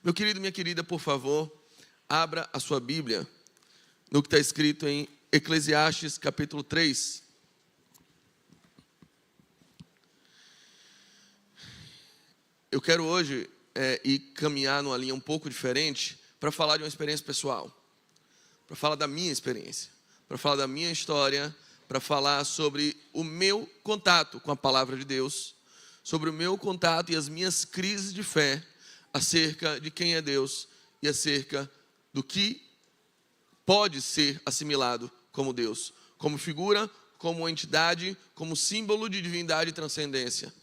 Meu querido, minha querida, por favor, abra a sua Bíblia no que está escrito em Eclesiastes capítulo 3. Eu quero hoje ir caminhar numa linha um pouco diferente para falar de uma experiência pessoal, para falar da minha experiência, para falar da minha história, para falar sobre o meu contato com a palavra de Deus, sobre o meu contato e as minhas crises de fé acerca de quem é Deus e acerca do que pode ser assimilado como Deus, como figura, como entidade, como símbolo de divindade e transcendência.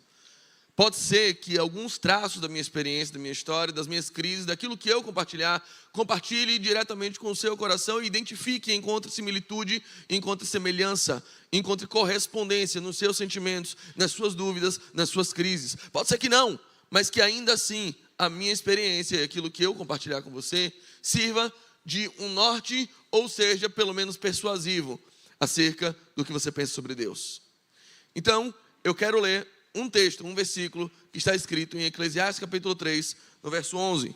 Pode ser que alguns traços da minha experiência, da minha história, das minhas crises, daquilo que eu compartilhar, compartilhe diretamente com o seu coração e identifique, encontre similitude, encontre semelhança, encontre correspondência nos seus sentimentos, nas suas dúvidas, nas suas crises. Pode ser que não, mas que ainda assim a minha experiência e aquilo que eu compartilhar com você sirva de um norte, ou seja, pelo menos persuasivo, acerca do que você pensa sobre Deus. Então, eu quero ler um texto, um versículo que está escrito em Eclesiastes capítulo 3, no verso 11.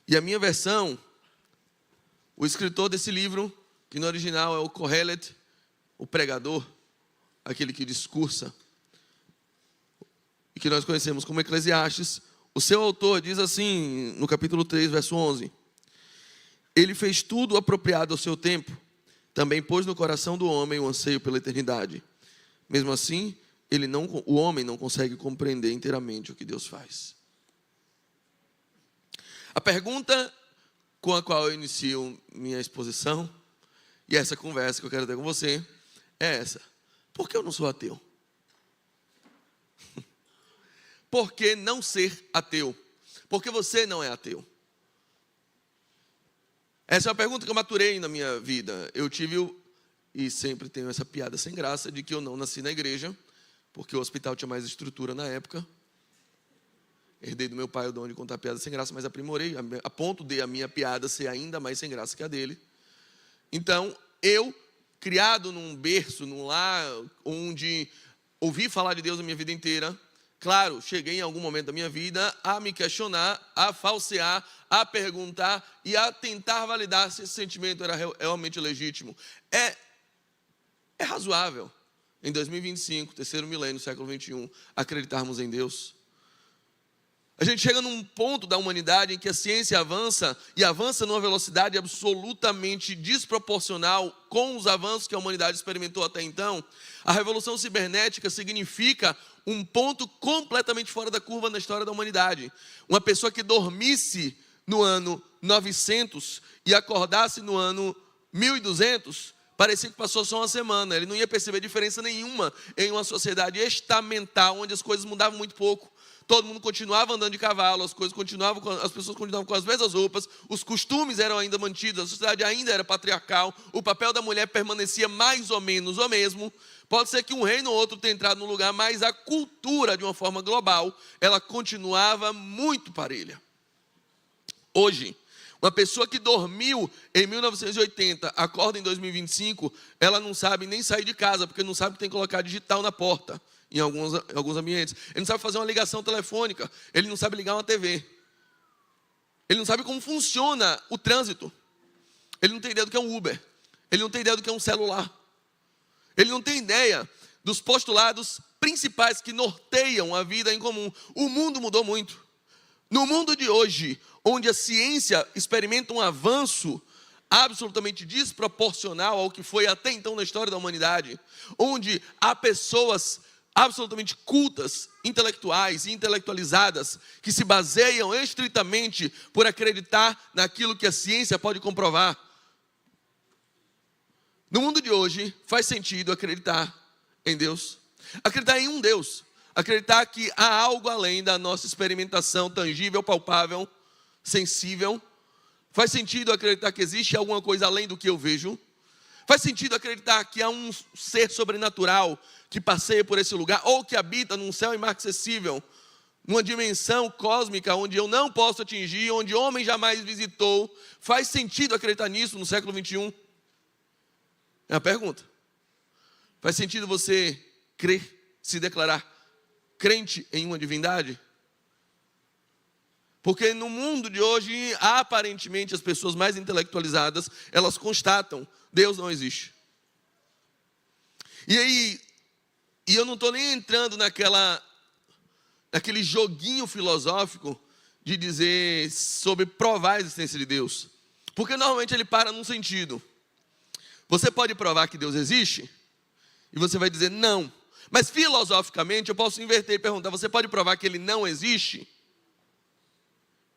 E a minha versão, o escritor desse livro, que no original é o Kohelet, o pregador, aquele que discursa, e que nós conhecemos como Eclesiastes, o seu autor diz assim, no capítulo 3, verso 11: Ele fez tudo apropriado ao seu tempo, também pôs no coração do homem o anseio pela eternidade. Mesmo assim, o homem não consegue compreender inteiramente o que Deus faz. A pergunta com a qual eu inicio minha exposição, e essa conversa que eu quero ter com você, é essa: por que eu não sou ateu? Por que não ser ateu? Porque você não é ateu. Essa é uma pergunta que eu maturei na minha vida. Eu tive, e sempre tenho essa piada sem graça, de que eu não nasci na igreja, porque o hospital tinha mais estrutura na época. Herdei do meu pai o dom de contar piada sem graça, mas aprimorei, a ponto de a minha piada ser ainda mais sem graça que a dele. Então, eu, criado num berço, num lar, onde ouvi falar de Deus a minha vida inteira, claro, cheguei em algum momento da minha vida a me questionar, a falsear, a perguntar e a tentar validar se esse sentimento era realmente legítimo. É razoável, em 2025, terceiro milênio, século XXI, acreditarmos em Deus. A gente chega num ponto da humanidade em que a ciência avança, e avança numa velocidade absolutamente desproporcional com os avanços que a humanidade experimentou até então. A revolução cibernética significa um ponto completamente fora da curva na história da humanidade. Uma pessoa que dormisse no ano 900 e acordasse no ano 1200, parecia que passou só uma semana. Ele não ia perceber diferença nenhuma em uma sociedade estamental, onde as coisas mudavam muito pouco. Todo mundo continuava andando de cavalo, as pessoas continuavam com as mesmas roupas, os costumes eram ainda mantidos, a sociedade ainda era patriarcal, o papel da mulher permanecia mais ou menos o mesmo. Pode ser que um reino ou outro tenha entrado no lugar, mas a cultura, de uma forma global, ela continuava muito parelha. Hoje, uma pessoa que dormiu em 1980, acorda em 2025, ela não sabe nem sair de casa, porque não sabe que tem que colocar digital na porta. Em alguns ambientes. Ele não sabe fazer uma ligação telefônica. Ele não sabe ligar uma TV. Ele não sabe como funciona o trânsito. Ele não tem ideia do que é um Uber. Ele não tem ideia do que é um celular. Ele não tem ideia dos postulados principais que norteiam a vida em comum. O mundo mudou muito. No mundo de hoje, onde a ciência experimenta um avanço absolutamente desproporcional ao que foi até então na história da humanidade, onde há pessoas absolutamente cultas, intelectuais e intelectualizadas, que se baseiam estritamente por acreditar naquilo que a ciência pode comprovar. No mundo de hoje, faz sentido acreditar em Deus, acreditar em um Deus, acreditar que há algo além da nossa experimentação tangível, palpável, sensível. Faz sentido acreditar que existe alguma coisa além do que eu vejo. Faz sentido acreditar que há um ser sobrenatural que passeia por esse lugar, ou que habita num céu inacessível, numa dimensão cósmica onde eu não posso atingir, onde homem jamais visitou. Faz sentido acreditar nisso no século XXI? É a pergunta. Faz sentido você crer, se declarar crente em uma divindade? Porque no mundo de hoje, aparentemente, as pessoas mais intelectualizadas, elas constatam, Deus não existe. E aí, eu não estou nem entrando naquele joguinho filosófico de dizer sobre provar a existência de Deus. Porque normalmente ele para num sentido. Você pode provar que Deus existe? E você vai dizer não. Mas filosoficamente eu posso inverter e perguntar, você pode provar que ele não existe?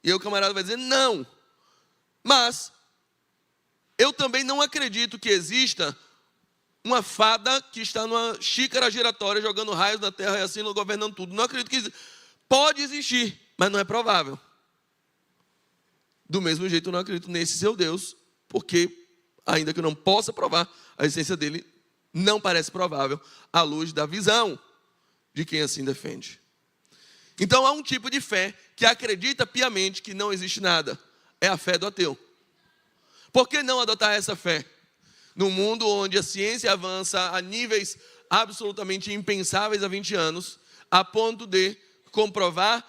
E aí o camarada vai dizer não. Mas eu também não acredito que exista uma fada que está numa xícara giratória jogando raios na terra e assim governando tudo. Não acredito que exista. Pode existir, mas não é provável. Do mesmo jeito eu não acredito nesse seu Deus, porque ainda que eu não possa provar, a existência dele não parece provável à luz da visão de quem assim defende. Então há um tipo de fé que acredita piamente que não existe nada. É a fé do ateu. Por que não adotar essa fé? Num mundo onde a ciência avança a níveis absolutamente impensáveis há 20 anos, a ponto de comprovar,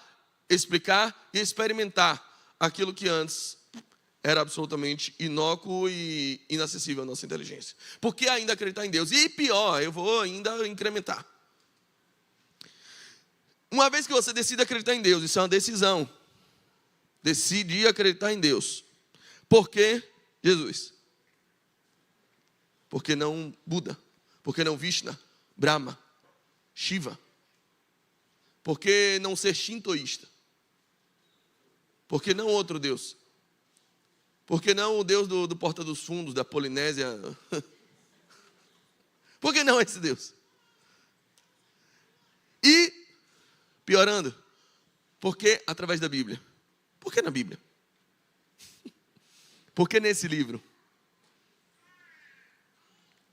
explicar e experimentar aquilo que antes era absolutamente inócuo e inacessível à nossa inteligência. Por que ainda acreditar em Deus? E pior, eu vou ainda incrementar. Uma vez que você decide acreditar em Deus, isso é uma decisão. Decidi acreditar em Deus. Por que Jesus? Por que não Buda? Por que não Vishnu, Brahma, Shiva? Por que não ser shintoísta? Por que não outro Deus? Por que não o Deus do Porta dos Fundos, da Polinésia? Por que não esse Deus? E, piorando, por que através da Bíblia? Por que na Bíblia? Por que nesse livro?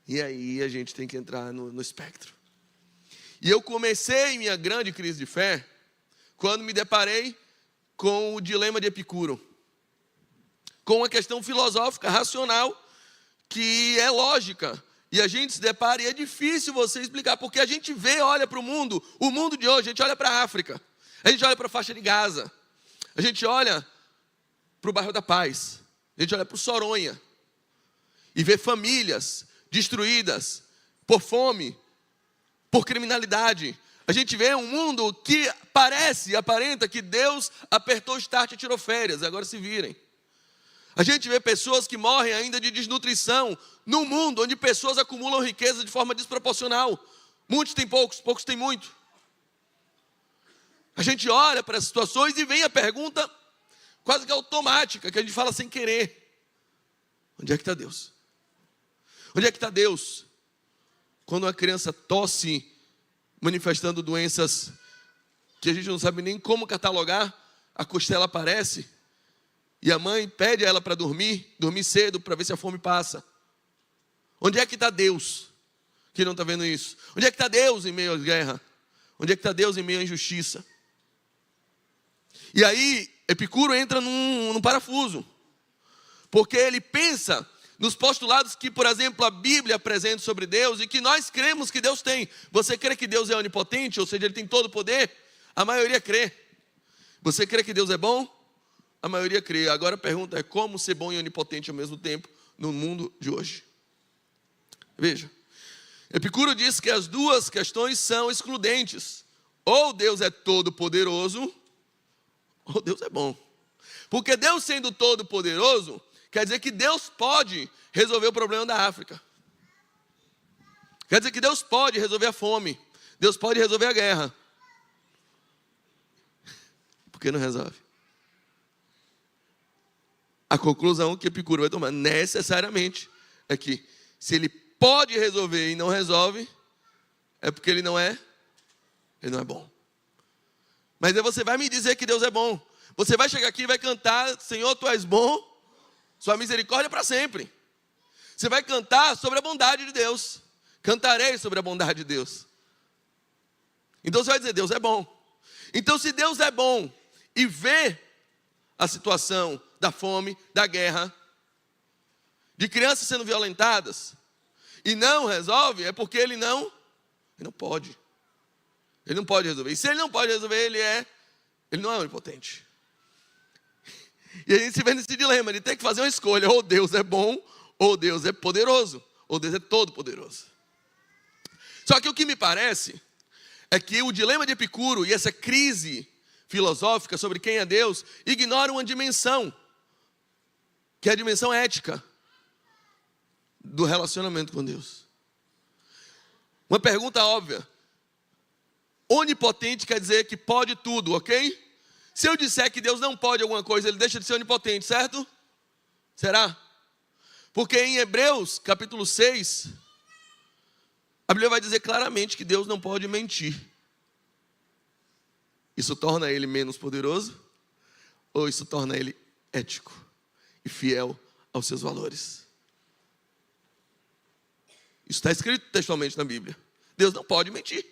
E aí a gente tem que entrar no espectro. E eu comecei minha grande crise de fé quando me deparei com o dilema de Epicuro. Com uma questão filosófica, racional, que é lógica. E a gente se depara e é difícil você explicar, porque a gente olha para o mundo de hoje, a gente olha para a África, a gente olha para a faixa de Gaza, a gente olha para o bairro da Paz, a gente olha para o Soronha, e vê famílias destruídas por fome, por criminalidade. A gente vê um mundo que aparenta que Deus apertou o start e tirou férias, agora se virem. A gente vê pessoas que morrem ainda de desnutrição, num mundo onde pessoas acumulam riqueza de forma desproporcional. Muitos têm poucos, poucos têm muito. A gente olha para as situações e vem a pergunta quase que automática, que a gente fala sem querer. Onde é que está Deus? Onde é que está Deus? Quando uma criança tosse, manifestando doenças que a gente não sabe nem como catalogar, a costela aparece, e a mãe pede a ela para dormir cedo, para ver se a fome passa. Onde é que está Deus que não está vendo isso? Onde é que está Deus em meio à guerra? Onde é que está Deus em meio à injustiça? E aí, Epicuro entra num parafuso, porque ele pensa nos postulados que, por exemplo, a Bíblia apresenta sobre Deus e que nós cremos que Deus tem. Você crê que Deus é onipotente, ou seja, Ele tem todo o poder? A maioria crê. Você crê que Deus é bom? A maioria crê. Agora a pergunta é como ser bom e onipotente ao mesmo tempo no mundo de hoje. Veja, Epicuro diz que as duas questões são excludentes. Ou Deus é todo poderoso, ou Deus é bom. Porque Deus sendo todo poderoso, quer dizer que Deus pode resolver o problema da África. Quer dizer que Deus pode resolver a fome. Deus pode resolver a guerra. Por que não resolve? A conclusão que Epicuro vai tomar necessariamente é que se ele pode resolver e não resolve, é porque ele não é bom. Mas aí você vai me dizer que Deus é bom. Você vai chegar aqui e vai cantar, Senhor, Tu és bom, Sua misericórdia para sempre. Você vai cantar sobre a bondade de Deus. Cantarei sobre a bondade de Deus. Então você vai dizer, Deus é bom. Então se Deus é bom e vê a situação da fome, da guerra, de crianças sendo violentadas, e não resolve, é porque Ele não pode. Ele não pode resolver. E se ele não pode resolver, ele não é onipotente. E a gente se vê nesse dilema de ter que fazer uma escolha. Ou Deus é bom, ou Deus é poderoso, ou Deus é todo poderoso. Só que o que me parece é que o dilema de Epicuro e essa crise filosófica sobre quem é Deus ignora uma dimensão, que é a dimensão ética do relacionamento com Deus. Uma pergunta óbvia. Onipotente quer dizer que pode tudo, ok? Se eu disser que Deus não pode alguma coisa, ele deixa de ser onipotente, certo? Será? Porque em Hebreus, capítulo 6, a Bíblia vai dizer claramente que Deus não pode mentir. Isso torna ele menos poderoso? Ou isso torna ele ético e fiel aos seus valores? Isso está escrito textualmente na Bíblia. Deus não pode mentir.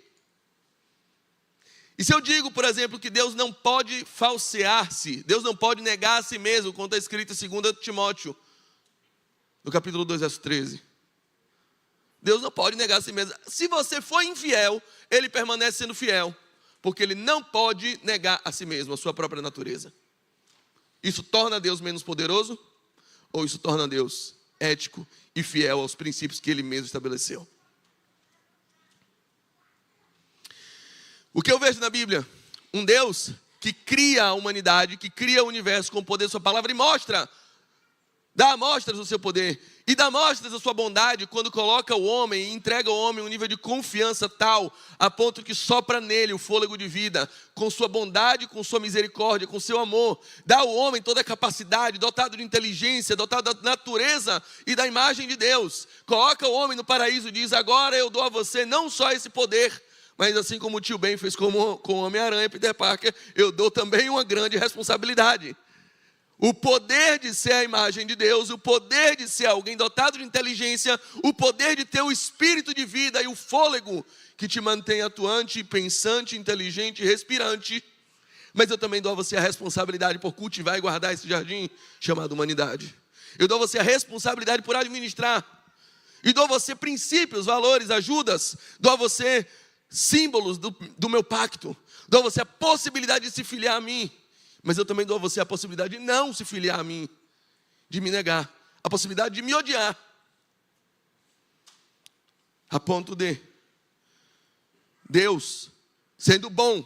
E se eu digo, por exemplo, que Deus não pode falsear-se, Deus não pode negar a si mesmo, como está escrito em 2 Timóteo, no capítulo 2, verso 13. Deus não pode negar a si mesmo. Se você for infiel, ele permanece sendo fiel, porque ele não pode negar a si mesmo, a sua própria natureza. Isso torna Deus menos poderoso? Ou isso torna Deus ético e fiel aos princípios que ele mesmo estabeleceu? O que eu vejo na Bíblia? Um Deus que cria a humanidade, que cria o universo com o poder da sua palavra e dá mostras do seu poder e dá mostras da sua bondade quando coloca o homem e entrega ao homem um nível de confiança tal, a ponto que sopra nele o fôlego de vida, com sua bondade, com sua misericórdia, com seu amor, dá ao homem toda a capacidade, dotado de inteligência, dotado da natureza e da imagem de Deus, coloca o homem no paraíso e diz: agora eu dou a você não só esse poder, mas assim como o tio Ben fez com o Homem-Aranha, Peter Parker, eu dou também uma grande responsabilidade. O poder de ser a imagem de Deus, o poder de ser alguém dotado de inteligência, o poder de ter o espírito de vida e o fôlego que te mantém atuante, pensante, inteligente, respirante. Mas eu também dou a você a responsabilidade por cultivar e guardar esse jardim chamado humanidade. Eu dou a você a responsabilidade por administrar. E dou a você princípios, valores, ajudas. Dou a você símbolos do meu pacto. Dou a você a possibilidade de se filiar a mim. Mas eu também dou a você a possibilidade de não se filiar a mim, de me negar, a possibilidade de me odiar, a ponto de Deus, sendo bom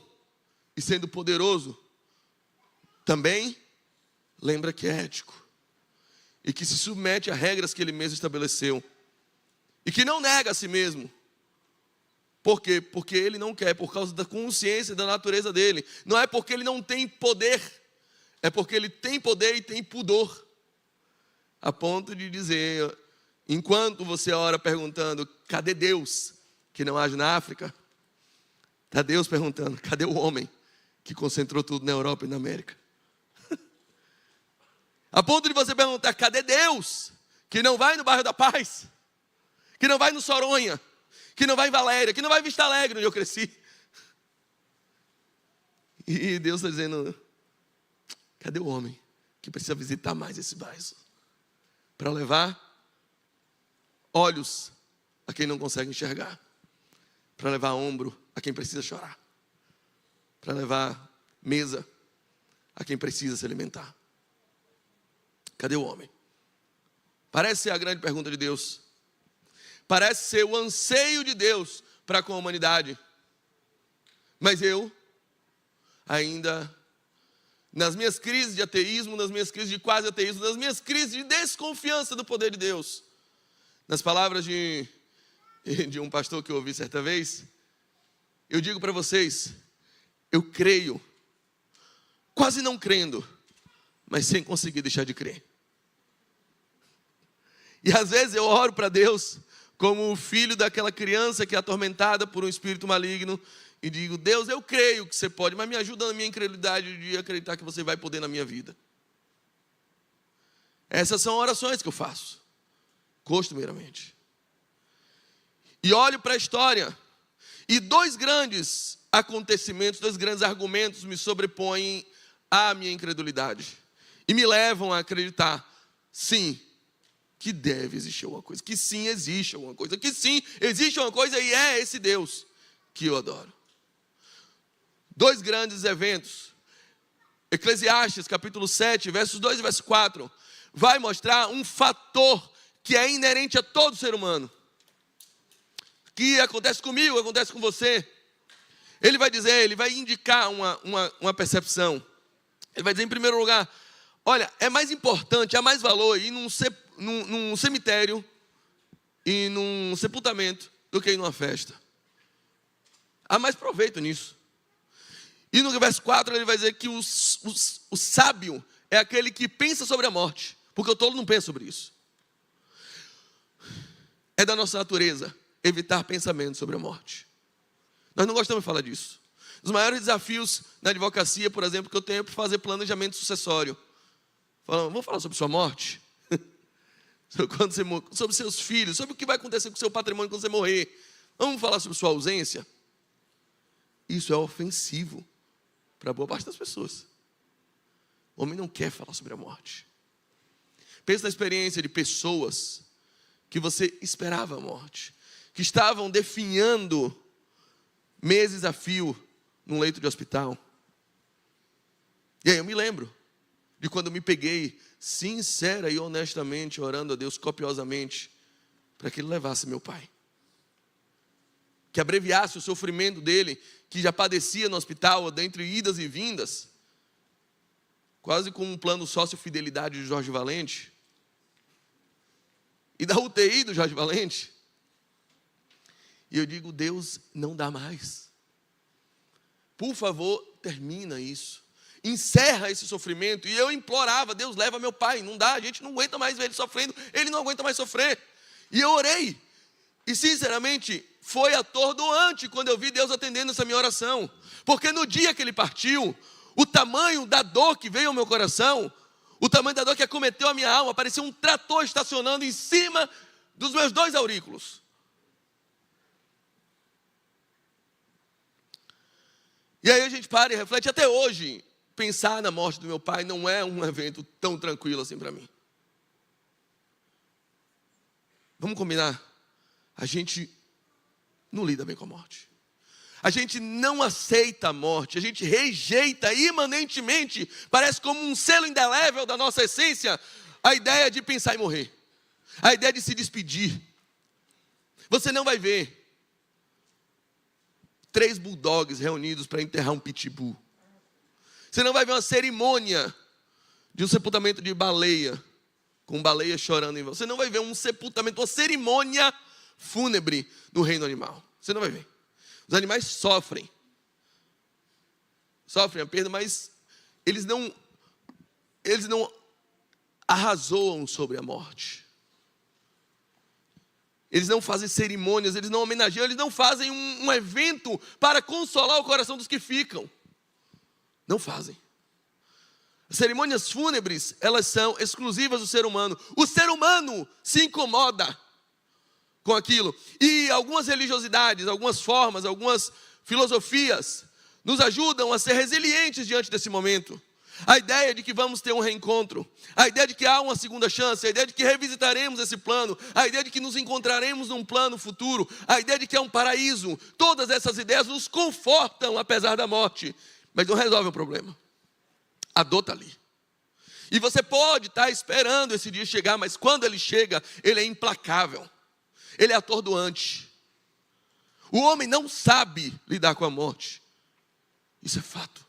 e sendo poderoso, também lembra que é ético e que se submete a regras que ele mesmo estabeleceu e que não nega a si mesmo. Por quê? Porque ele não quer, por causa da consciência da natureza dele. Não é porque ele não tem poder, é porque ele tem poder e tem pudor. A ponto de dizer, enquanto você ora perguntando, cadê Deus que não age na África? Está Deus perguntando, cadê o homem que concentrou tudo na Europa e na América? A ponto de você perguntar, cadê Deus que não vai no bairro da Paz? Que não vai no Soronha? Que não vai em Valéria, que não vai em Vista Alegre, onde eu cresci. E Deus está dizendo, cadê o homem que precisa visitar mais esse bairro? Para levar olhos a quem não consegue enxergar. Para levar ombro a quem precisa chorar. Para levar mesa a quem precisa se alimentar. Cadê o homem? Parece ser a grande pergunta de Deus. Parece ser o anseio de Deus para com a humanidade. Mas eu, ainda, nas minhas crises de ateísmo, nas minhas crises de quase ateísmo, nas minhas crises de desconfiança do poder de Deus, nas palavras de um pastor que eu ouvi certa vez, eu digo para vocês, eu creio, quase não crendo, mas sem conseguir deixar de crer. E às vezes eu oro para Deus como o filho daquela criança que é atormentada por um espírito maligno e digo, Deus, eu creio que você pode, mas me ajuda na minha incredulidade de acreditar que você vai poder na minha vida. Essas são orações que eu faço, costumeiramente. E olho para a história, e dois grandes acontecimentos, dois grandes argumentos me sobrepõem à minha incredulidade e me levam a acreditar, sim, que deve existir alguma coisa, que sim existe alguma coisa, que sim existe uma coisa e é esse Deus que eu adoro. dois grandes eventos. Eclesiastes, capítulo 7, versos 2 e verso 4, vai mostrar um fator que é inerente a todo ser humano, que acontece comigo, acontece com você. Ele vai dizer, ele vai indicar uma percepção. Ele vai dizer, em primeiro lugar, olha, é mais importante, há mais valor ir num cemitério e num sepultamento do que ir numa festa. Há mais proveito nisso. E no verso 4 ele vai dizer que o sábio é aquele que pensa sobre a morte, porque o tolo não pensa sobre isso. É da nossa natureza evitar pensamentos sobre a morte. Nós não gostamos de falar disso. Os maiores desafios na advocacia, por exemplo, que eu tenho é para fazer planejamento sucessório. Vamos falar sobre sua morte? Sobre seus filhos, sobre o que vai acontecer com o seu patrimônio quando você morrer. Vamos falar sobre sua ausência? Isso é ofensivo para boa parte das pessoas. O homem não quer falar sobre a morte. Pensa na experiência de pessoas que você esperava a morte, que estavam definhando meses a fio num leito de hospital. E aí eu me lembro de quando eu me peguei sincera e honestamente orando a Deus copiosamente para que Ele levasse meu pai, que abreviasse o sofrimento dele, que já padecia no hospital, dentre idas e vindas, quase com um plano sócio-fidelidade de Jorge Valente, e da UTI do Jorge Valente. E eu digo, Deus, não dá mais. Por favor, termina isso. Encerra esse sofrimento. E eu implorava, Deus, leva meu pai. Não dá, a gente não aguenta mais ver ele sofrendo. Ele não aguenta mais sofrer. E eu orei. E sinceramente, foi atordoante quando eu vi Deus atendendo essa minha oração. Porque no dia que ele partiu, o tamanho da dor que veio ao meu coração, o tamanho da dor que acometeu a minha alma, parecia um trator estacionando em cima dos meus 2 aurículos. E aí a gente para e reflete. Até hoje, pensar na morte do meu pai não é um evento tão tranquilo assim para mim. Vamos combinar? A gente não lida bem com a morte. A gente não aceita a morte. A gente rejeita imanentemente, parece como um selo indelével da nossa essência, a ideia de pensar em morrer. A ideia de se despedir. Você não vai ver 3 bulldogs reunidos para enterrar um pitbull. Você não vai ver uma cerimônia de um sepultamento de baleia, com baleia chorando em volta. Você não vai ver um sepultamento, uma cerimônia fúnebre no reino animal. Você não vai ver. Os animais sofrem a perda, mas eles não arrazoam sobre a morte. Eles não fazem cerimônias, eles não homenageiam, eles não fazem um evento para consolar o coração dos que ficam. Não fazem. As cerimônias fúnebres, elas são exclusivas do ser humano. O ser humano se incomoda com aquilo. E algumas religiosidades, algumas formas, algumas filosofias nos ajudam a ser resilientes diante desse momento. A ideia de que vamos ter um reencontro, a ideia de que há uma segunda chance, a ideia de que revisitaremos esse plano, a ideia de que nos encontraremos num plano futuro, a ideia de que há um paraíso, todas essas ideias nos confortam apesar da morte, mas não resolvem o problema. A dor está ali. E você pode estar esperando esse dia chegar, mas quando ele chega, ele é implacável, ele é atordoante. O homem não sabe lidar com a morte, isso é fato.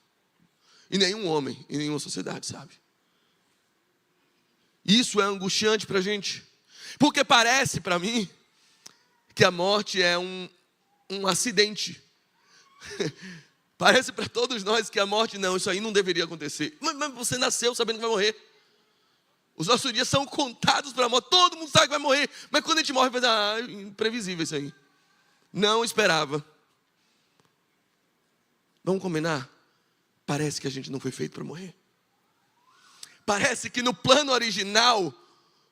E nenhum homem, em nenhuma sociedade sabe. Isso é angustiante para a gente. Porque parece para mim que a morte é um acidente. Parece para todos nós que a morte, não, isso aí não deveria acontecer. Mas você nasceu sabendo que vai morrer. Os nossos dias são contados para a morte. Todo mundo sabe que vai morrer. Mas quando a gente morre, vai dizer, imprevisível isso aí. Não esperava. Vamos combinar? Parece que a gente não foi feito para morrer. Parece que no plano original,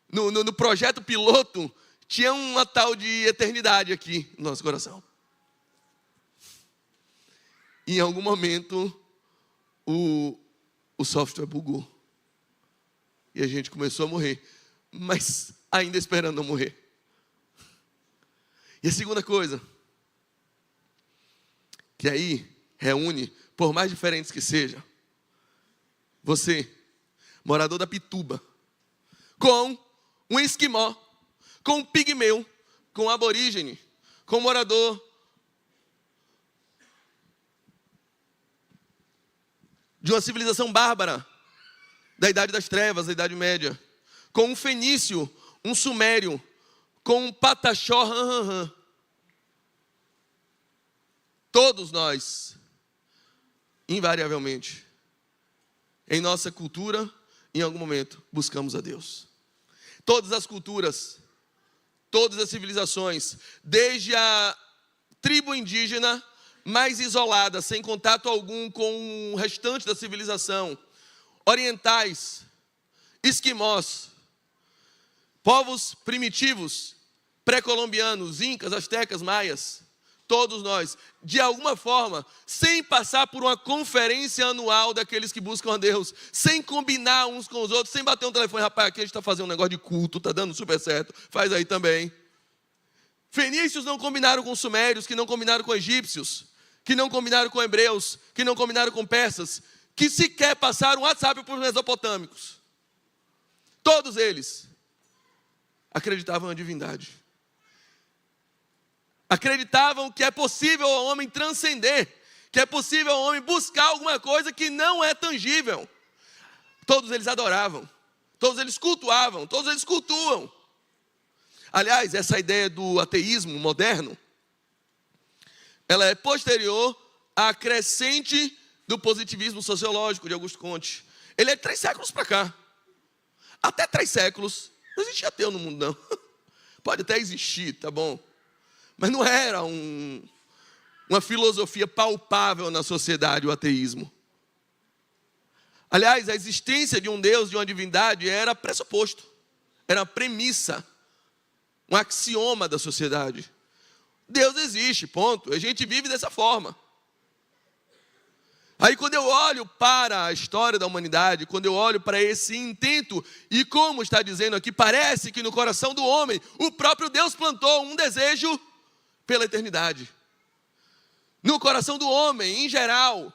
no projeto piloto, tinha uma tal de eternidade aqui no nosso coração. E em algum momento, o software bugou. E a gente começou a morrer. Mas ainda esperando não morrer. E a segunda coisa, que aí reúne, por mais diferentes que sejam, você, morador da Pituba, com um esquimó, com um pigmeu, com um aborígene, com um morador de uma civilização bárbara, da Idade das Trevas, da Idade Média, com um fenício, um sumério, com um pataxó, todos nós, invariavelmente, em nossa cultura, em algum momento, buscamos a Deus. Todas as culturas, todas as civilizações, desde a tribo indígena mais isolada, sem contato algum com o restante da civilização, orientais, esquimós, povos primitivos, pré-colombianos, incas, astecas, maias, todos nós, de alguma forma, sem passar por uma conferência anual daqueles que buscam a Deus, sem combinar uns com os outros, sem bater um telefone, rapaz, aqui a gente está fazendo um negócio de culto, está dando super certo, faz aí também. Fenícios não combinaram com sumérios, que não combinaram com egípcios, que não combinaram com hebreus, que não combinaram com persas, que sequer passaram WhatsApp para os mesopotâmicos. Todos eles acreditavam na divindade. Acreditavam que é possível ao homem transcender, que é possível ao homem buscar alguma coisa que não é tangível. Todos eles adoravam, todos eles cultuavam, todos eles cultuam. Aliás, essa ideia do ateísmo moderno, ela é posterior à crescente do positivismo sociológico de Augusto Comte. Ele é 3 séculos para cá. Até 3 séculos, não existia ateu no mundo, não. Pode até existir, tá bom? Mas não era uma filosofia palpável na sociedade, o ateísmo. Aliás, a existência de um Deus, de uma divindade, era pressuposto. Era premissa, um axioma da sociedade. Deus existe, ponto. A gente vive dessa forma. Aí quando eu olho para a história da humanidade, quando eu olho para esse intento, e como está dizendo aqui, parece que no coração do homem, o próprio Deus plantou um desejo pela eternidade. No coração do homem, em geral,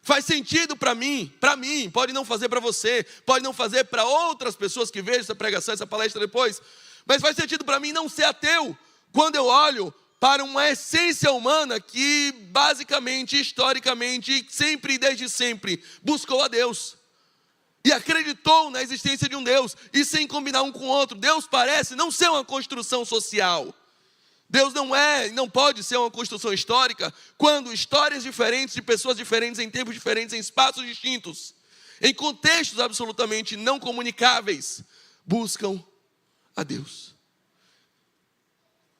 faz sentido para mim, pode não fazer para você, pode não fazer para outras pessoas que vejam essa pregação, essa palestra depois, mas faz sentido para mim não ser ateu, quando eu olho para uma essência humana que basicamente, historicamente, sempre e desde sempre, buscou a Deus. E acreditou na existência de um Deus, e sem combinar um com o outro. Deus parece não ser uma construção social. Deus não é e não pode ser uma construção histórica quando histórias diferentes, de pessoas diferentes, em tempos diferentes, em espaços distintos, em contextos absolutamente não comunicáveis, buscam a Deus.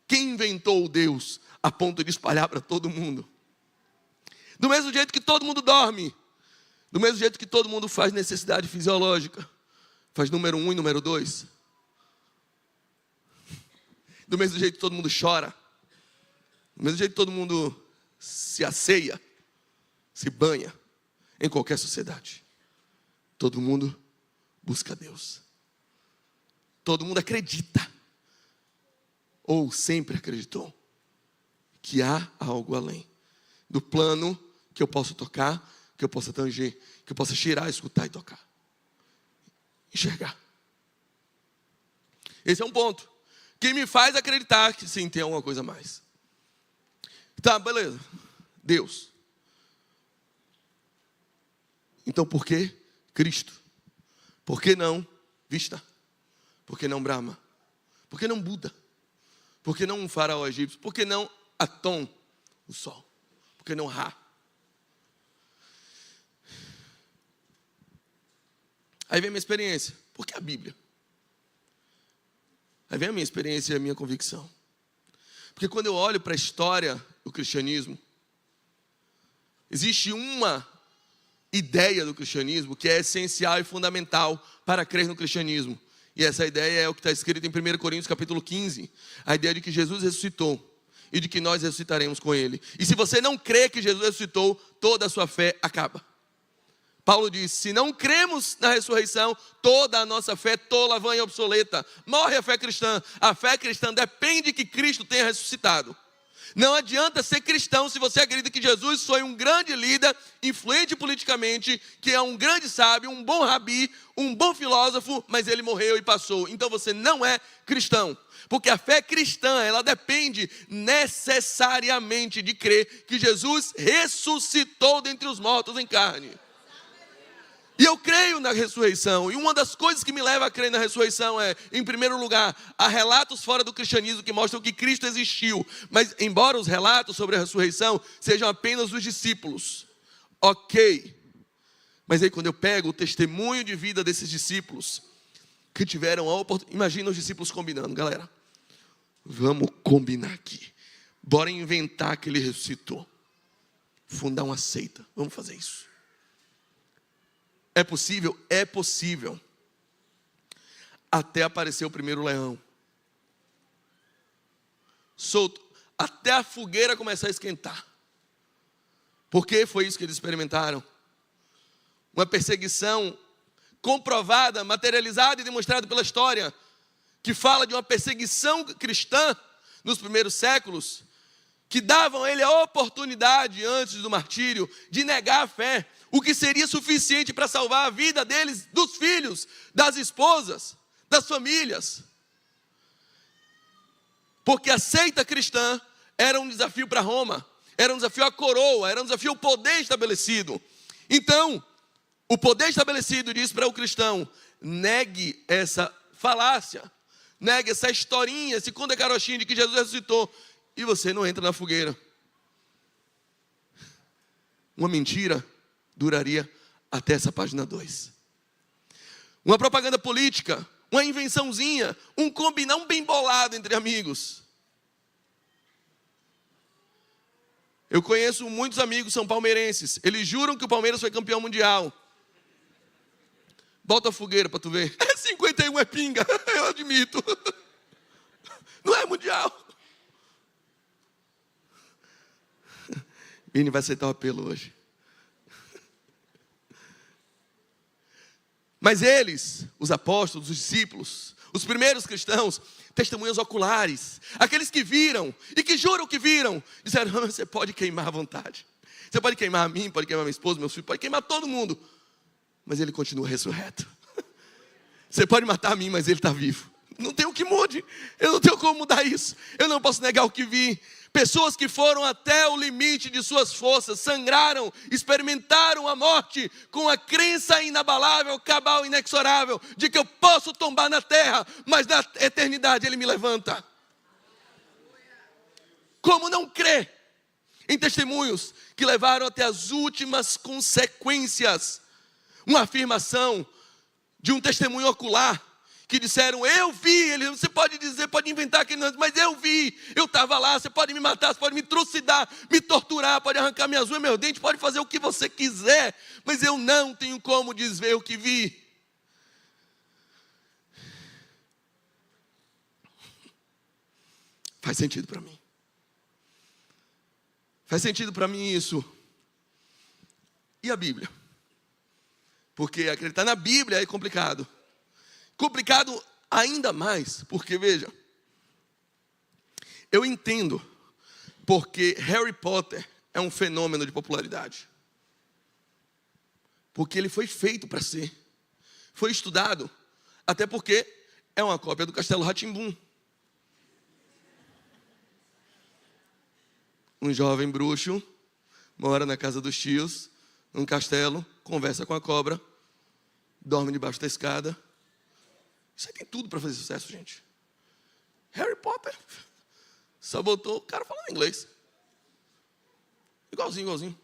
Quem inventou o Deus a ponto de espalhar para todo mundo? Do mesmo jeito que todo mundo dorme, do mesmo jeito que todo mundo faz necessidade fisiológica, faz número 1 e número 2. Do mesmo jeito que todo mundo chora, do mesmo jeito que todo mundo se asseia, se banha, em qualquer sociedade, todo mundo busca Deus. Todo mundo acredita, ou sempre acreditou, que há algo além do plano que eu posso tocar, que eu possa tanger, que eu possa cheirar, escutar e tocar, enxergar. Esse é um ponto que me faz acreditar que sim, tem alguma coisa a mais. Tá, beleza. Deus. Então por que Cristo? Por que não Vishnu? Por que não Brahma? Por que não Buda? Por que não um faraó egípcio? Por que não Atom, o sol? Por que não Ra? Aí vem a minha experiência. Por que a Bíblia? Aí vem a minha experiência e a minha convicção. Porque quando eu olho para a história do cristianismo, existe uma ideia do cristianismo que é essencial e fundamental para crer no cristianismo. E essa ideia é o que está escrito em 1 Coríntios capítulo 15. A ideia de que Jesus ressuscitou e de que nós ressuscitaremos com Ele. E se você não crê que Jesus ressuscitou, toda a sua fé acaba. Paulo diz, se não cremos na ressurreição, toda a nossa fé é tola, vã e obsoleta. Morre a fé cristã. A fé cristã depende que Cristo tenha ressuscitado. Não adianta ser cristão se você acredita que Jesus foi um grande líder, influente politicamente, que é um grande sábio, um bom rabi, um bom filósofo, mas ele morreu e passou. Então você não é cristão. Porque a fé cristã, ela depende necessariamente de crer que Jesus ressuscitou dentre os mortos em carne. E eu creio na ressurreição, e uma das coisas que me leva a crer na ressurreição é, em primeiro lugar, há relatos fora do cristianismo que mostram que Cristo existiu, mas embora os relatos sobre a ressurreição sejam apenas dos discípulos, ok, mas aí quando eu pego o testemunho de vida desses discípulos, que tiveram a oportunidade, imagina os discípulos combinando, galera, vamos combinar aqui, bora inventar que ele ressuscitou, fundar uma seita, vamos fazer isso. É possível? É possível. Até aparecer o primeiro leão. Solto. Até a fogueira começar a esquentar. Porque foi isso que eles experimentaram. Uma perseguição comprovada, materializada e demonstrada pela história. Que fala de uma perseguição cristã nos primeiros séculos. Que davam a ele a oportunidade, antes do martírio, de negar a fé. O que seria suficiente para salvar a vida deles, dos filhos, das esposas, das famílias. Porque a seita cristã era um desafio para Roma, era um desafio à coroa, era um desafio ao poder estabelecido. Então, o poder estabelecido diz para o cristão, negue essa falácia, negue essa historinha, esse conto de carochinha de que Jesus ressuscitou, e você não entra na fogueira. Uma mentira duraria até essa página 2. Uma propaganda política, uma invençãozinha, um combinar, um bem bolado entre amigos. Eu conheço muitos amigos são palmeirenses, eles juram que o Palmeiras foi campeão mundial. Bota a fogueira para tu ver. 51 é pinga, eu admito. Não é mundial. Vini vai aceitar o apelo hoje. Mas eles, os apóstolos, os discípulos, os primeiros cristãos, testemunhas oculares, aqueles que viram e que juram que viram, disseram, você pode queimar à vontade. Você pode queimar a mim, pode queimar minha esposa, meus filhos, pode queimar todo mundo. Mas ele continua ressurreto. Você pode matar a mim, mas ele está vivo. Não tem o que mude, eu não tenho como mudar isso. Eu não posso negar o que vi. Pessoas que foram até o limite de suas forças, sangraram, experimentaram a morte com a crença inabalável, cabal, inexorável, de que eu posso tombar na terra, mas na eternidade Ele me levanta. Como não crer em testemunhos que levaram até as últimas consequências? Uma afirmação de um testemunho ocular, que disseram, eu vi, você pode dizer, pode inventar que não, mas eu vi, eu estava lá, você pode me matar, você pode me trucidar, me torturar, pode arrancar minhas unhas, meus dentes, pode fazer o que você quiser, mas eu não tenho como desver o que vi. Faz sentido para mim. Faz sentido para mim isso. E a Bíblia? Porque acreditar na Bíblia é complicado. Complicado ainda mais, porque veja, eu entendo porque Harry Potter é um fenômeno de popularidade. Porque ele foi feito para ser, foi estudado, até porque é uma cópia do Castelo Rá-Tim-Bum. Um jovem bruxo mora na casa dos tios, num castelo, conversa com a cobra, dorme debaixo da escada. Isso aí tem tudo para fazer sucesso, gente. Harry Potter só botou o cara falando inglês. Igualzinho.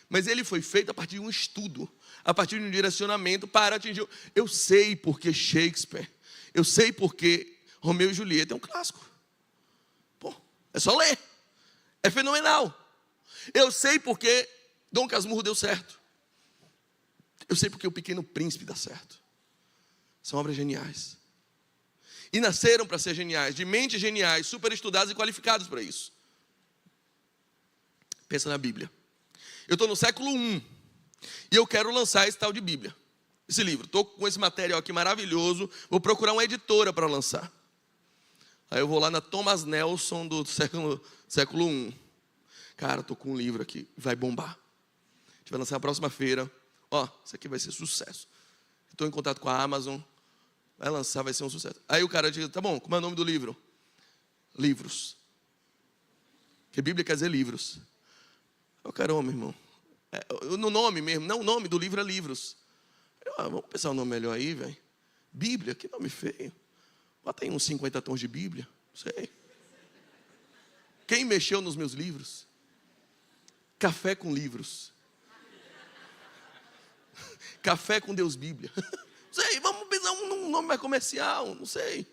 Mas ele foi feito a partir de um estudo, a partir de um direcionamento para atingir. Eu sei porque Shakespeare, eu sei porque Romeu e Julieta é um clássico. Pô, é só ler. É fenomenal. Eu sei porque Dom Casmurro deu certo. Eu sei porque O Pequeno Príncipe dá certo. São obras geniais. E nasceram para ser geniais, de mentes geniais, super estudados e qualificados para isso. Pensa na Bíblia. Eu estou no século I e eu quero lançar esse tal de Bíblia. Esse livro. Estou com esse material aqui maravilhoso. Vou procurar uma editora para lançar. Aí eu vou lá na Thomas Nelson do século I. Cara, tô com um livro aqui, vai bombar. A gente vai lançar na próxima feira. Ó, isso aqui vai ser sucesso. Estou em contato com a Amazon. Vai lançar, vai ser um sucesso. Aí o cara diz, tá bom, como é o nome do livro? Livros. Porque Bíblia quer dizer livros. Eu, caramba, irmão. No nome mesmo, não, o nome do livro é livros. Vamos pensar um nome melhor aí, velho. Bíblia, que nome feio. Bota aí uns 50 tons de Bíblia, não sei. Quem mexeu nos meus livros? Café com livros. Café com Deus Bíblia. Não sei, vamos pensar um nome mais comercial, não sei.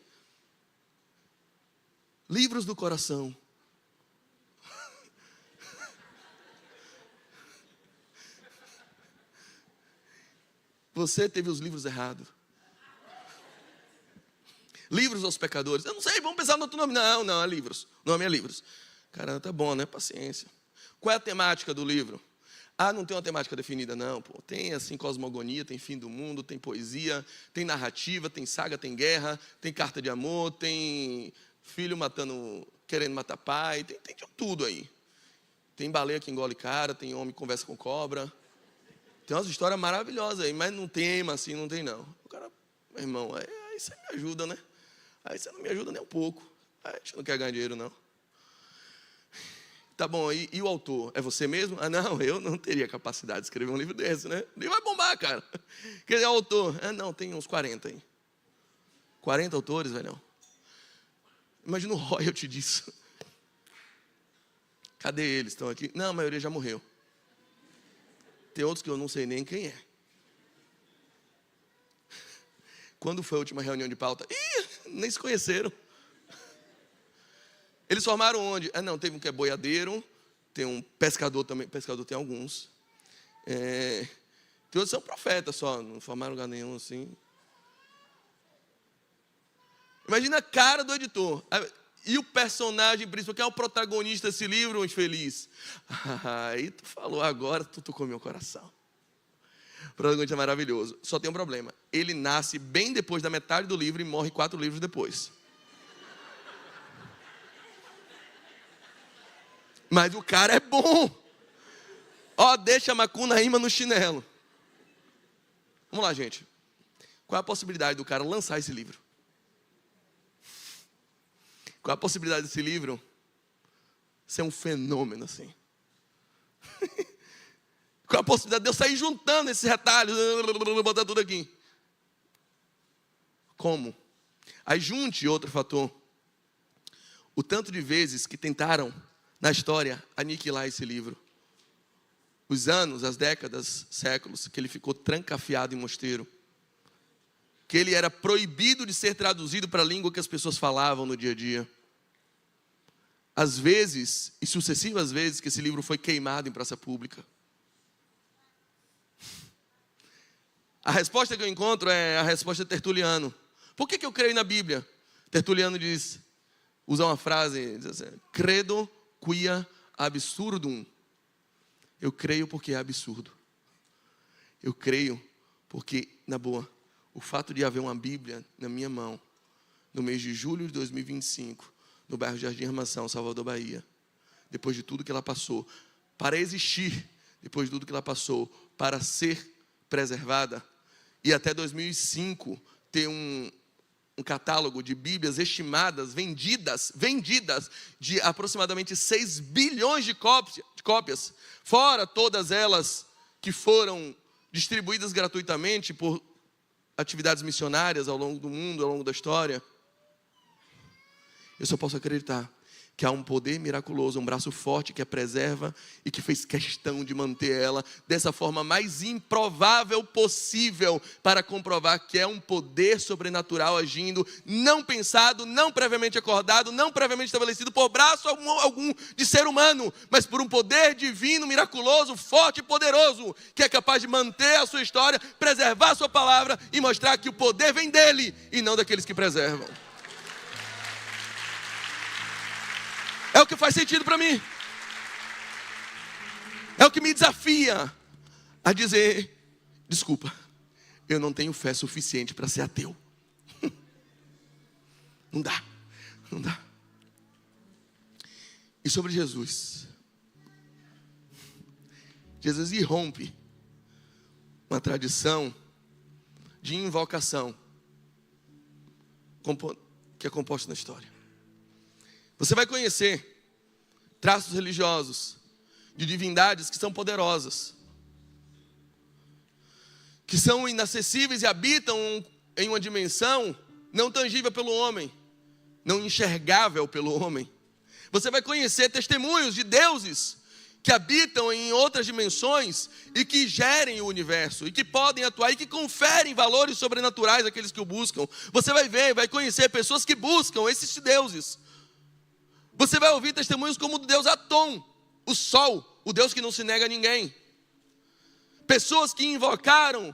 Livros do coração. Você teve os livros errados. Livros aos pecadores. Eu não sei, vamos pensar no outro nome. Não, é livros. O nome é livros. Cara, tá bom, né? Paciência. Qual é a temática do livro? Não tem uma temática definida, não. Pô, tem assim cosmogonia, tem fim do mundo, tem poesia, tem narrativa, tem saga, tem guerra, tem carta de amor, tem filho querendo matar pai, tem de tudo aí. Tem baleia que engole cara, tem homem que conversa com cobra. Tem umas histórias maravilhosas aí, mas não tema assim, não tem não. O cara, meu irmão, aí você me ajuda, né? Aí você não me ajuda nem um pouco. Aí a gente não quer ganhar dinheiro, não. Tá bom, e o autor? É você mesmo? Não, eu não teria capacidade de escrever um livro desse, né? Nem vai bombar, cara. Quem é o autor? Não, tem uns 40 aí. 40 autores, velho. Imagina o royalty disso. Cadê eles? Estão aqui? Não, a maioria já morreu. Tem outros que eu não sei nem quem é. Quando foi a última reunião de pauta? Nem se conheceram. Eles formaram onde? Não, teve um que é boiadeiro, tem um pescador também, pescador tem alguns. Tem outros que são profetas só, não formaram lugar nenhum assim. Imagina a cara do editor. E o personagem principal, que é o protagonista desse livro, infeliz. Aí tu falou, agora tu tocou meu coração. O protagonista é maravilhoso. Só tem um problema. Ele nasce bem depois da metade do livro e morre 4 livros depois. Mas o cara é bom. Deixa a macunaíma no chinelo. Vamos lá, gente. Qual é a possibilidade do cara lançar esse livro? Qual é a possibilidade desse livro ser um fenômeno assim? Qual é a possibilidade de eu sair juntando esses retalhos, botar tudo aqui? Como? Aí junte outro fator. O tanto de vezes que tentaram, na história, aniquilar esse livro. Os anos, as décadas, séculos, que ele ficou trancafiado em mosteiro. Que ele era proibido de ser traduzido para a língua que as pessoas falavam no dia a dia. As vezes, e sucessivas vezes, que esse livro foi queimado em praça pública. A resposta que eu encontro é a resposta de Tertuliano. Por que eu creio na Bíblia? Tertuliano usa uma frase, diz assim, credo quia absurdum. Eu creio porque é absurdo. Eu creio porque, na boa, o fato de haver uma Bíblia na minha mão, no mês de julho de 2025, no bairro Jardim Armação, Salvador, Bahia, depois de tudo que ela passou, para existir, depois de tudo que ela passou, para ser preservada, e até 2005 ter um catálogo de Bíblias estimadas, vendidas, de aproximadamente 6 bilhões de cópias, fora todas elas que foram distribuídas gratuitamente por atividades missionárias ao longo do mundo, ao longo da história. Eu só posso acreditar que há um poder miraculoso, um braço forte que a preserva e que fez questão de manter ela dessa forma mais improvável possível para comprovar que é um poder sobrenatural agindo, não pensado, não previamente acordado, não previamente estabelecido por braço algum de ser humano, mas por um poder divino, miraculoso, forte e poderoso, que é capaz de manter a sua história, preservar a sua palavra e mostrar que o poder vem dele e não daqueles que preservam. É o que faz sentido para mim. É o que me desafia a dizer, desculpa, eu não tenho fé suficiente para ser ateu. Não dá. Não dá. E sobre Jesus. Jesus irrompe uma tradição de invocação que é composta na história. Você vai conhecer traços religiosos de divindades que são poderosas, que são inacessíveis e habitam em uma dimensão não tangível pelo homem, não enxergável pelo homem. Você vai conhecer testemunhos de deuses que habitam em outras dimensões e que gerem o universo, e que podem atuar e que conferem valores sobrenaturais àqueles que o buscam. Você vai ver, vai conhecer pessoas que buscam esses deuses. Você vai ouvir testemunhos como o deus Atom, o sol, o Deus que não se nega a ninguém. Pessoas que invocaram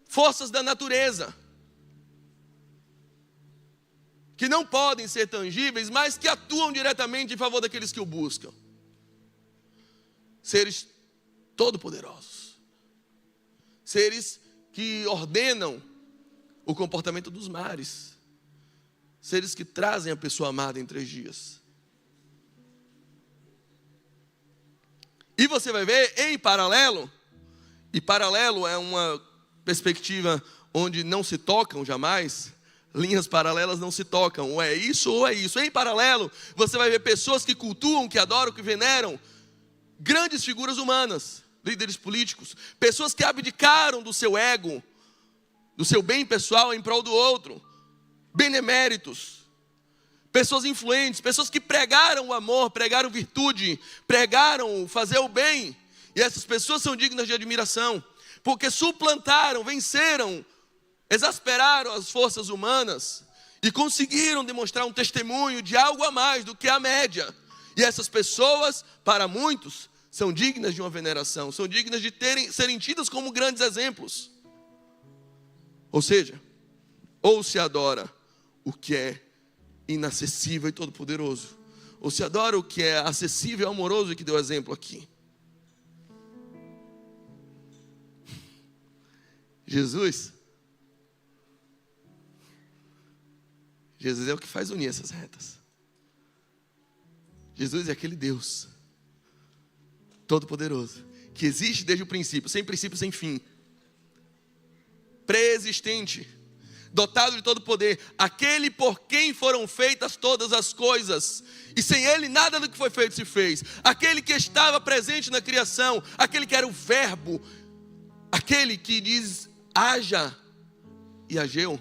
forças da natureza, que não podem ser tangíveis, mas que atuam diretamente em favor daqueles que o buscam. Seres todo-poderosos. Seres que ordenam o comportamento dos mares. Seres que trazem a pessoa amada em 3 dias. E você vai ver em paralelo, e paralelo é uma perspectiva onde não se tocam jamais, linhas paralelas não se tocam, ou é isso ou é isso. Em paralelo, você vai ver pessoas que cultuam, que adoram, que veneram grandes figuras humanas, líderes políticos, pessoas que abdicaram do seu ego, do seu bem pessoal em prol do outro, beneméritos, pessoas influentes, pessoas que pregaram o amor, pregaram virtude, pregaram fazer o bem, e essas pessoas são dignas de admiração, porque suplantaram, venceram, exasperaram as forças humanas e conseguiram demonstrar um testemunho de algo a mais do que a média. E essas pessoas, para muitos, são dignas de uma veneração, são dignas de serem tidas como grandes exemplos. Ou seja, ou se adora o que é inacessível e todo-poderoso, ou se adora o que é acessível e amoroso, e que deu exemplo aqui. Jesus é o que faz unir essas retas. Jesus é aquele Deus todo-poderoso, que existe desde o princípio, sem fim, pré-existente, dotado de todo poder, aquele por quem foram feitas todas as coisas, e sem ele nada do que foi feito se fez, aquele que estava presente na criação, aquele que era o verbo, aquele que diz haja e ageu,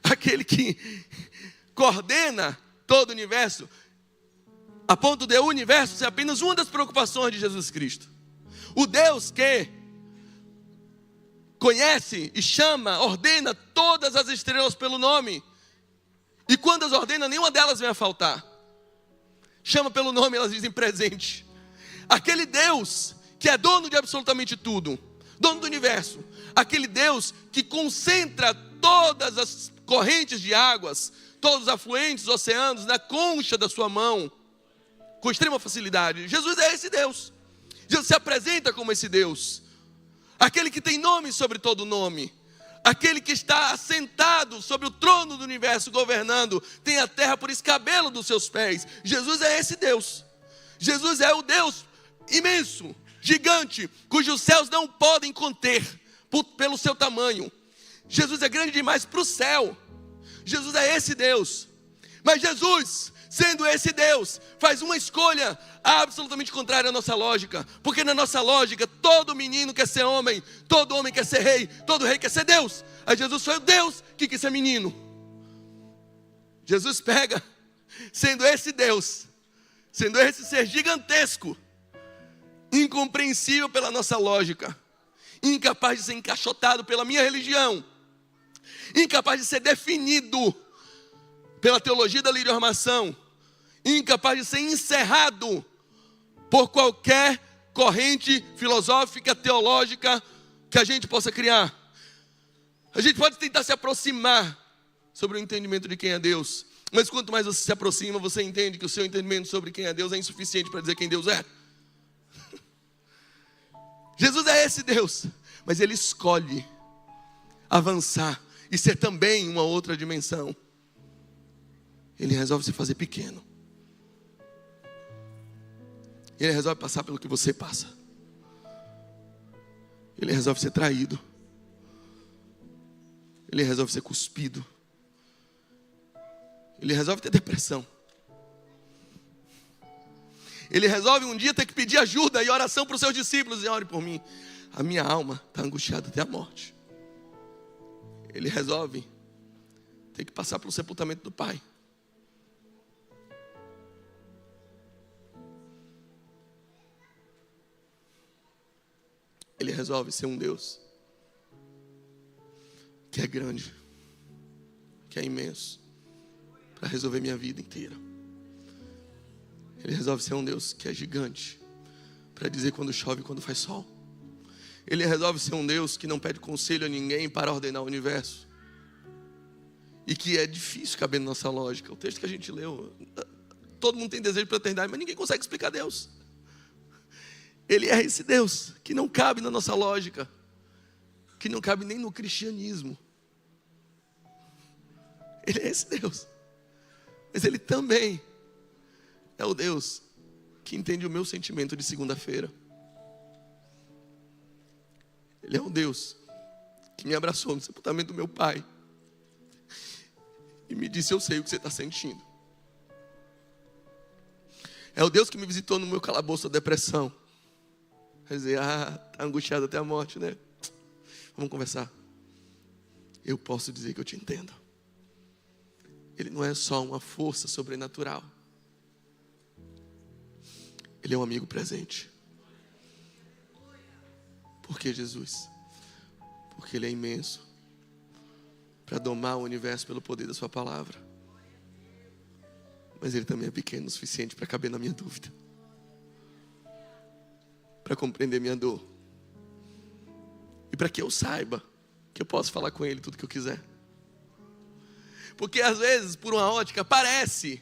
aquele que coordena todo o universo, a ponto de o universo ser apenas uma das preocupações de Jesus Cristo. O Deus que conhece e chama, ordena todas as estrelas pelo nome, e quando as ordena, nenhuma delas vem a faltar. Chama pelo nome, elas dizem presente. Aquele Deus que é dono de absolutamente tudo, dono do universo, aquele Deus que concentra todas as correntes de águas, todos os afluentes, os oceanos, na concha da sua mão, com extrema facilidade. Jesus é esse Deus. Jesus se apresenta como esse Deus, aquele que tem nome sobre todo nome, aquele que está assentado sobre o trono do universo, governando, tem a terra por escabelo dos seus pés. Jesus é esse Deus. Jesus é o Deus imenso, gigante, cujos céus não podem conter pelo seu tamanho. Jesus é grande demais para o céu. Jesus é esse Deus. Mas Jesus, sendo esse Deus, faz uma escolha absolutamente contrária à nossa lógica. Porque na nossa lógica, todo menino quer ser homem, todo homem quer ser rei, todo rei quer ser Deus. Aí Jesus foi o Deus que quis ser menino. Jesus pega, sendo esse Deus, sendo esse ser gigantesco, incompreensível pela nossa lógica, incapaz de ser encaixotado pela minha religião, incapaz de ser definido pela teologia da lei de armação, incapaz de ser encerrado por qualquer corrente filosófica, teológica que a gente possa criar. A gente pode tentar se aproximar sobre o entendimento de quem é Deus, mas quanto mais você se aproxima, você entende que o seu entendimento sobre quem é Deus é insuficiente para dizer quem Deus é. Jesus é esse Deus, mas Ele escolhe avançar e ser também uma outra dimensão. Ele resolve se fazer pequeno. Ele resolve passar pelo que você passa. Ele resolve ser traído. Ele resolve ser cuspido. Ele resolve ter depressão. Ele resolve um dia ter que pedir ajuda e oração para os seus discípulos. E ore por mim. A minha alma está angustiada até a morte. Ele resolve ter que passar pelo sepultamento do pai. Ele resolve ser um Deus que é grande, que é imenso, para resolver minha vida inteira. Ele resolve ser um Deus que é gigante, para dizer quando chove e quando faz sol. Ele resolve ser um Deus que não pede conselho a ninguém para ordenar o universo. E que é difícil caber na nossa lógica. O texto que a gente leu, todo mundo tem desejo para a eternidade, mas ninguém consegue explicar Deus. Ele é esse Deus que não cabe na nossa lógica, que não cabe nem no cristianismo. Ele é esse Deus. Mas Ele também é o Deus que entende o meu sentimento de segunda-feira. Ele é o Deus que me abraçou no sepultamento do meu pai e me disse: eu sei o que você está sentindo. É o Deus que me visitou no meu calabouço da depressão. Quer dizer, está angustiado até a morte, né? Vamos conversar. Eu posso dizer que eu te entendo. Ele não é só uma força sobrenatural. Ele é um amigo presente. Por que Jesus? Porque Ele é imenso, para domar o universo pelo poder da sua palavra. Mas Ele também é pequeno o suficiente para caber na minha dúvida, para compreender minha dor, e para que eu saiba que eu posso falar com Ele tudo que eu quiser. Porque às vezes, por uma ótica, parece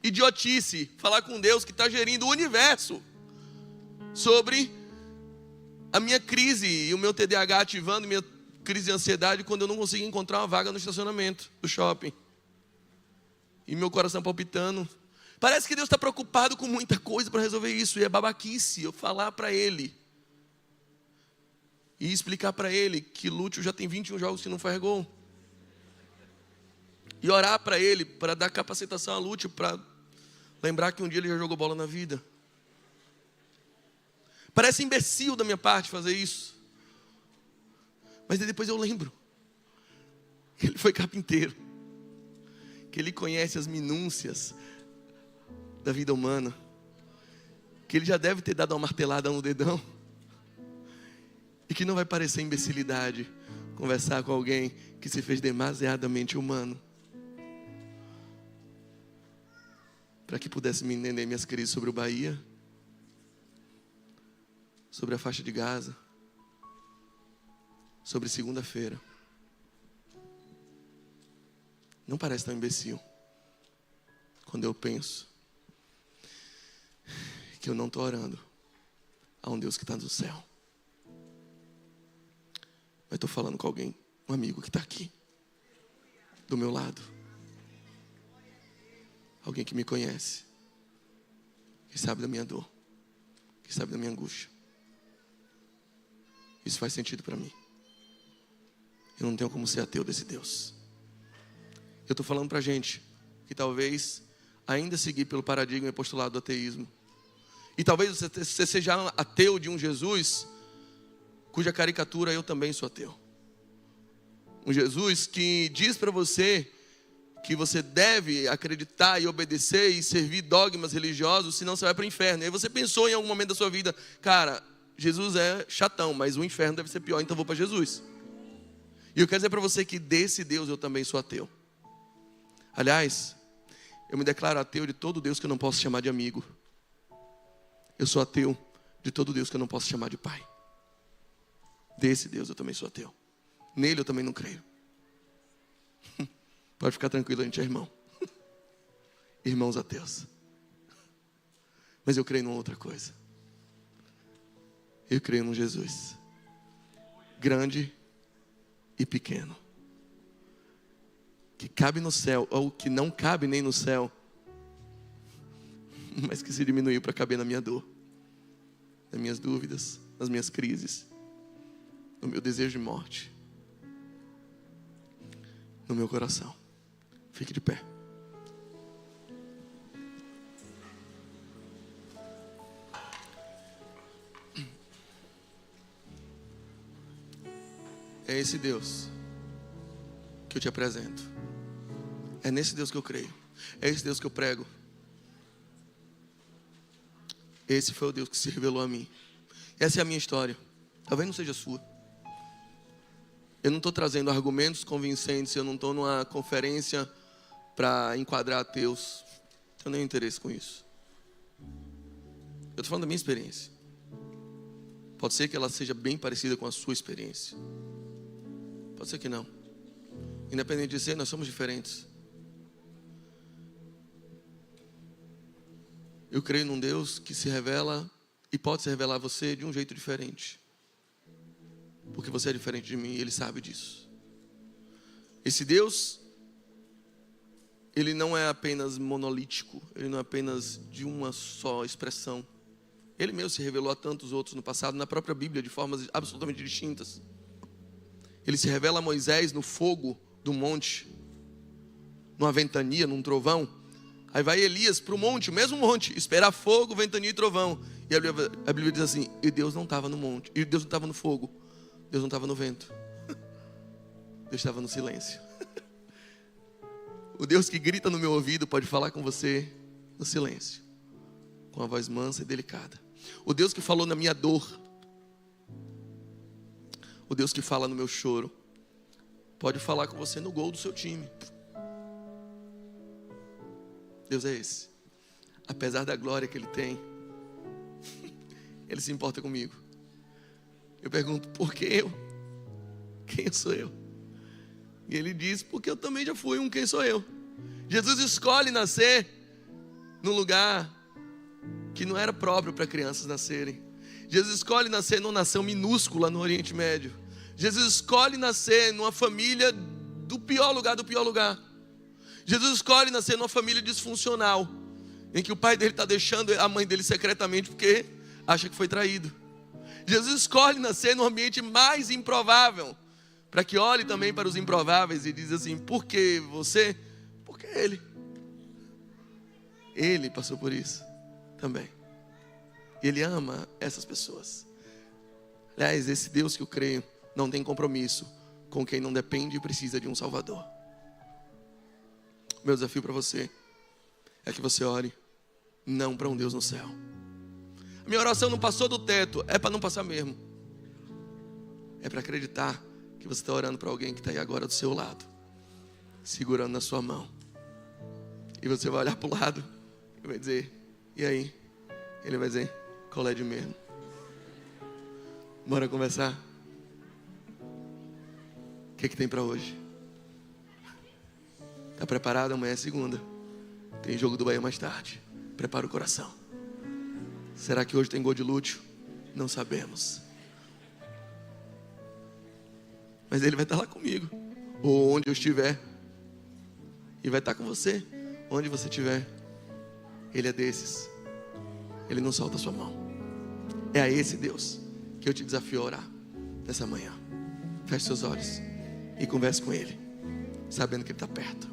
idiotice falar com Deus que está gerindo o universo sobre a minha crise e o meu TDAH ativando minha crise de ansiedade quando eu não consigo encontrar uma vaga no estacionamento do shopping. E meu coração palpitando. Parece que Deus está preocupado com muita coisa para resolver isso. E é babaquice eu falar para Ele e explicar para Ele que Lúcio já tem 21 jogos que não faz gol. E orar para Ele, para dar capacitação a Lúcio, para lembrar que um dia ele já jogou bola na vida. Parece imbecil da minha parte fazer isso. Mas depois eu lembro que Ele foi carpinteiro, que Ele conhece as minúcias da vida humana, que Ele já deve ter dado uma martelada no dedão, e que não vai parecer imbecilidade conversar com alguém que se fez demasiadamente humano, para que pudesse me entender minhas crises sobre o Bahia, sobre a faixa de Gaza, sobre segunda-feira. Não parece tão imbecil quando eu penso que eu não estou orando a um Deus que está no céu, mas estou falando com alguém, um amigo que está aqui do meu lado, alguém que me conhece, que sabe da minha dor, que sabe da minha angústia. Isso faz sentido para mim. Eu não tenho como ser ateu desse Deus. Eu estou falando para gente que talvez ainda seguir pelo paradigma e postulado do ateísmo. E talvez você seja ateu de um Jesus cuja caricatura eu também sou ateu. Um Jesus que diz para você que você deve acreditar e obedecer e servir dogmas religiosos, senão você vai para o inferno. E aí você pensou em algum momento da sua vida: cara, Jesus é chatão, mas o inferno deve ser pior, então eu vou para Jesus. E eu quero dizer para você que desse Deus eu também sou ateu. Aliás, eu me declaro ateu de todo Deus que eu não posso chamar de amigo. Eu sou ateu de todo Deus que eu não posso chamar de pai. Desse Deus eu também sou ateu. Nele eu também não creio. Pode ficar tranquilo, a gente é irmão. Irmãos ateus. Mas eu creio numa outra coisa. Eu creio num Jesus grande e pequeno, que cabe no céu, ou que não cabe nem no céu, mas que se diminuiu para caber na minha dor, nas minhas dúvidas, nas minhas crises, no meu desejo de morte, no meu coração. Fique de pé. É esse Deus que eu te apresento. É nesse Deus que eu creio. É esse Deus que eu prego. Esse foi o Deus que se revelou a mim. Essa é a minha história. Talvez não seja a sua. Eu não estou trazendo argumentos convincentes. Eu não estou numa conferência para enquadrar ateus. Não tenho nenhum interesse com isso. Eu estou falando da minha experiência. Pode ser que ela seja bem parecida com a sua experiência. Pode ser que não. Independente de ser, nós somos diferentes. Eu creio num Deus que se revela e pode se revelar a você de um jeito diferente. Porque você é diferente de mim e Ele sabe disso. Esse Deus, Ele não é apenas monolítico. Ele não é apenas de uma só expressão. Ele mesmo se revelou a tantos outros no passado, na própria Bíblia, de formas absolutamente distintas. Ele se revela a Moisés no fogo do monte, numa ventania, num trovão. Aí vai Elias para o monte, o mesmo monte, esperar fogo, ventania e trovão. E a Bíblia diz assim, e Deus não estava no monte, e Deus não estava no fogo, Deus não estava no vento, Deus estava no silêncio. O Deus que grita no meu ouvido pode falar com você no silêncio, com a voz mansa e delicada. O Deus que falou na minha dor, o Deus que fala no meu choro, pode falar com você no gol do seu time. Deus é esse. Apesar da glória que Ele tem, Ele se importa comigo. Eu pergunto, por que eu? Quem sou eu? E Ele diz, porque eu também já fui um quem sou eu. Jesus escolhe nascer num lugar que não era próprio para crianças nascerem. Jesus escolhe nascer numa nação minúscula no Oriente Médio. Jesus escolhe nascer numa família do pior lugar do pior lugar. Jesus escolhe nascer numa família disfuncional, em que o pai dele está deixando a mãe dele secretamente porque acha que foi traído. Jesus escolhe nascer no ambiente mais improvável, para que olhe também para os improváveis e diz assim, por que você? Porque Ele passou por isso também. Ele ama essas pessoas. Aliás, esse Deus que eu creio não tem compromisso com quem não depende e precisa de um Salvador. Meu desafio para você é que você ore não para um Deus no céu. A minha oração não passou do teto, é para não passar mesmo. É para acreditar que você está orando para alguém que está aí agora do seu lado, segurando na sua mão. E você vai olhar para o lado e vai dizer, e aí? Ele vai dizer, qual é de mesmo? Bora conversar? O que tem para hoje? Está preparado? Amanhã é segunda. Tem jogo do Bahia mais tarde. Prepara o coração. Será que hoje tem gol de Lúcio? Não sabemos. Mas Ele vai estar lá comigo, ou onde eu estiver. E vai estar com você, onde você estiver. Ele é desses. Ele não solta a sua mão. É a esse Deus que eu te desafio a orar nessa manhã. Feche seus olhos e converse com Ele, sabendo que Ele está perto.